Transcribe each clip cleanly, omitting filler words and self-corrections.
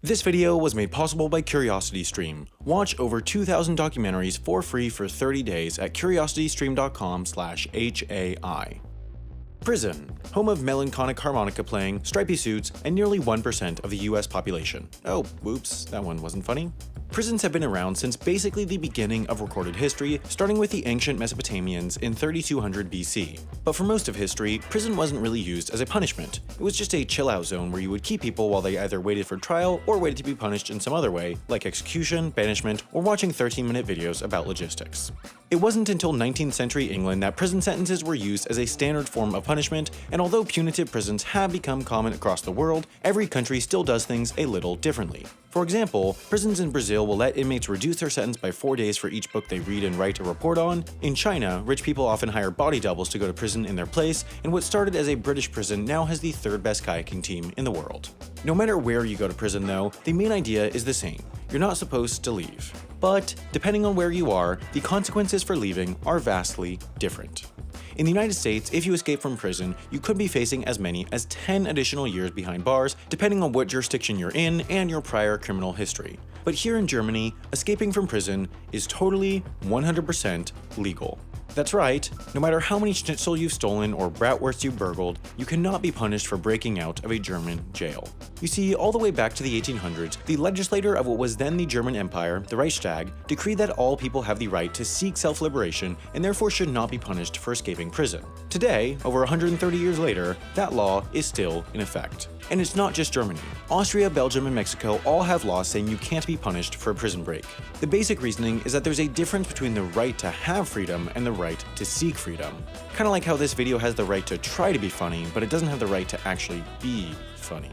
This video was made possible by CuriosityStream. Watch over 2,000 documentaries for free for 30 days at curiositystream.com/HAI. Prison, home of melancholic harmonica playing, stripy suits, and nearly 1% of the US population. Oh, whoops, that one wasn't funny. Prisons have been around since basically the beginning of recorded history, starting with the ancient Mesopotamians in 3200 BC. But for most of history, prison wasn't really used as a punishment. It was just a chill-out zone where you would keep people while they either waited for trial or waited to be punished in some other way, like execution, banishment, or watching 13-minute videos about logistics. It wasn't until 19th century England that prison sentences were used as a standard form of punishment, and although punitive prisons have become common across the world, every country still does things a little differently. For example, prisons in Brazil will let inmates reduce their sentence by 4 days for each book they read and write a report on. In China, rich people often hire body doubles to go to prison in their place, and what started as a British prison now has the third best kayaking team in the world. No matter where you go to prison though, the main idea is the same. You're not supposed to leave. But, depending on where you are, the consequences for leaving are vastly different. In the United States, if you escape from prison, you could be facing as many as 10 additional years behind bars, depending on what jurisdiction you're in and your prior criminal history. But here in Germany, escaping from prison is totally 100% legal. That's right, no matter how many schnitzel you've stolen or bratwurst you've burgled, you cannot be punished for breaking out of a German jail. You see, all the way back to the 1800s, the legislator of what was then the German Empire, the Reichstag, decreed that all people have the right to seek self-liberation and therefore should not be punished for escaping prison. Today, over 130 years later, that law is still in effect. And it's not just Germany. Austria, Belgium, and Mexico all have laws saying you can't be punished for a prison break. The basic reasoning is that there's a difference between the right to have freedom and the right to seek freedom. Kinda like how this video has the right to try to be funny, but it doesn't have the right to actually be funny.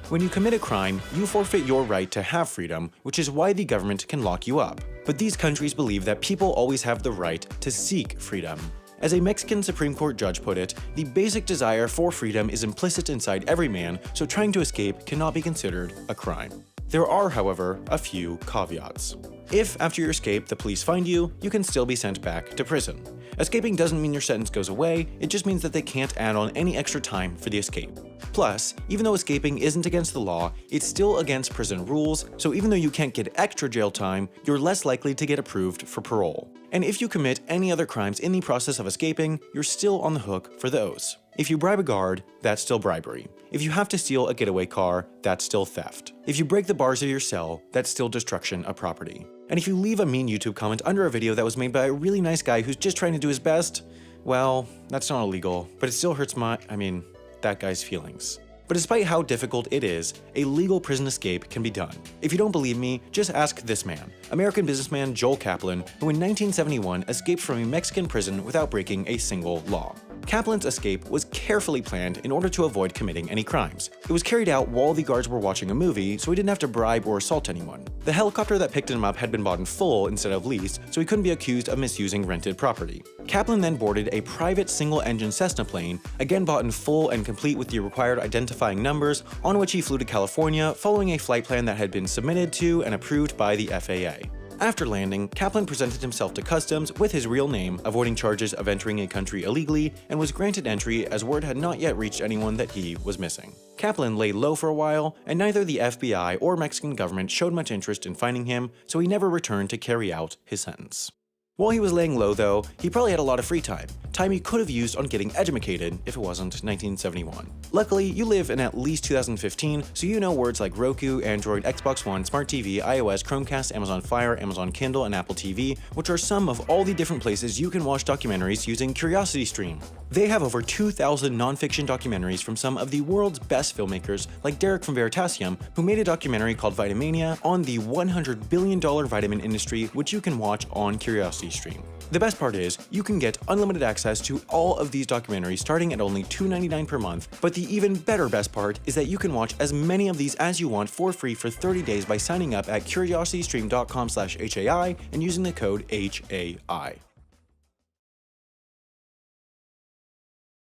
When you commit a crime, you forfeit your right to have freedom, which is why the government can lock you up. But these countries believe that people always have the right to seek freedom. As a Mexican Supreme Court judge put it, the basic desire for freedom is implicit inside every man, so trying to escape cannot be considered a crime. There are, however, a few caveats. If, after your escape, the police find you, you can still be sent back to prison. Escaping doesn't mean your sentence goes away, it just means that they can't add on any extra time for the escape. Plus, even though escaping isn't against the law, it's still against prison rules, so even though you can't get extra jail time, you're less likely to get approved for parole. And if you commit any other crimes in the process of escaping, you're still on the hook for those. If you bribe a guard, that's still bribery. If you have to steal a getaway car, that's still theft. If you break the bars of your cell, that's still destruction of property. And if you leave a mean YouTube comment under a video that was made by a really nice guy who's just trying to do his best, well, that's not illegal, but it still hurts that guy's feelings. But despite how difficult it is, a legal prison escape can be done. If you don't believe me, just ask this man, American businessman Joel Kaplan, who in 1971 escaped from a Mexican prison without breaking a single law. Kaplan's escape was carefully planned in order to avoid committing any crimes. It was carried out while the guards were watching a movie, so he didn't have to bribe or assault anyone. The helicopter that picked him up had been bought in full instead of leased, so he couldn't be accused of misusing rented property. Kaplan then boarded a private single-engine Cessna plane, again bought in full and complete with the required identifying numbers, on which he flew to California following a flight plan that had been submitted to and approved by the FAA. After landing, Kaplan presented himself to customs with his real name, avoiding charges of entering a country illegally, and was granted entry as word had not yet reached anyone that he was missing. Kaplan lay low for a while, and neither the FBI or Mexican government showed much interest in finding him, so he never returned to carry out his sentence. While he was laying low though, he probably had a lot of free time he could have used on getting edumacated if it wasn't 1971. Luckily, you live in at least 2015, so you know words like Roku, Android, Xbox One, Smart TV, iOS, Chromecast, Amazon Fire, Amazon Kindle, and Apple TV, which are some of all the different places you can watch documentaries using CuriosityStream. They have over 2,000 non-fiction documentaries from some of the world's best filmmakers like Derek from Veritasium, who made a documentary called Vitamania on the $100 billion vitamin industry, which you can watch on CuriosityStream. The best part is, you can get unlimited access to all of these documentaries starting at only $2.99 per month, but the even better best part is that you can watch as many of these as you want for free for 30 days by signing up at curiositystream.com/HAI and using the code HAI.